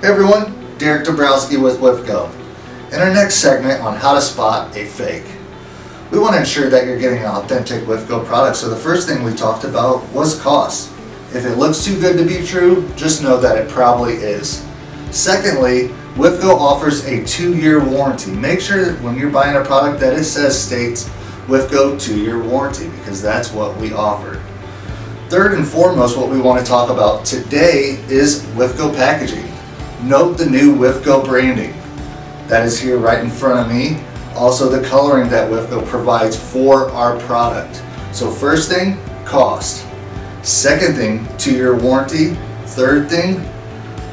Hey everyone, Derek Dabrowski with WFCO. In our next segment on how to spot a fake. We want to ensure that you're getting an authentic WFCO product, so the first thing we talked about was cost. If it looks too good to be true, just know that it probably is. Secondly, WFCO offers a 2-year warranty. Make sure that when you're buying a product that it states WFCO 2-year warranty, because that's what we offer. Third and foremost, what we want to talk about today is WFCO packaging. Note the new WFCO branding that is here right in front of me. Also the coloring that WFCO provides for our product. So first thing, cost. Second thing, 2-year warranty. Third thing,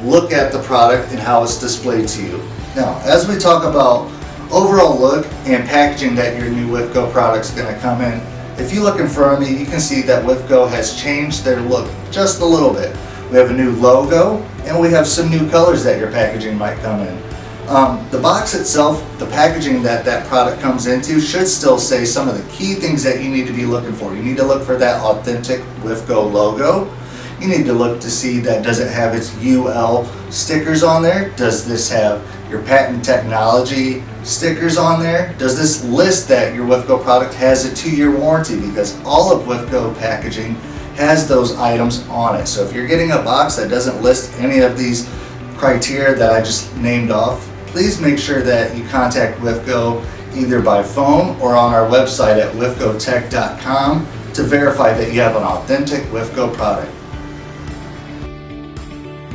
look at the product and how it's displayed to you. Now, as we talk about overall look and packaging that your new WFCO product is going to come in, if you look in front of me, you can see that WFCO has changed their look just a little bit. We have a new logo and we have some new colors that your packaging might come in. The box itself, the packaging that product comes into should still say some of the key things that you need to be looking for. You need to look for that authentic WFCO logo. You need to look to see that does it have its UL stickers on there? Does this have your patent technology stickers on there? Does this list that your WFCO product has a 2-year warranty? Because all of WFCO packaging has those items on it. So if you're getting a box that doesn't list any of these criteria that I just named off, please make sure that you contact WFCO either by phone or on our website at wfcotech.com to verify that you have an authentic WFCO product.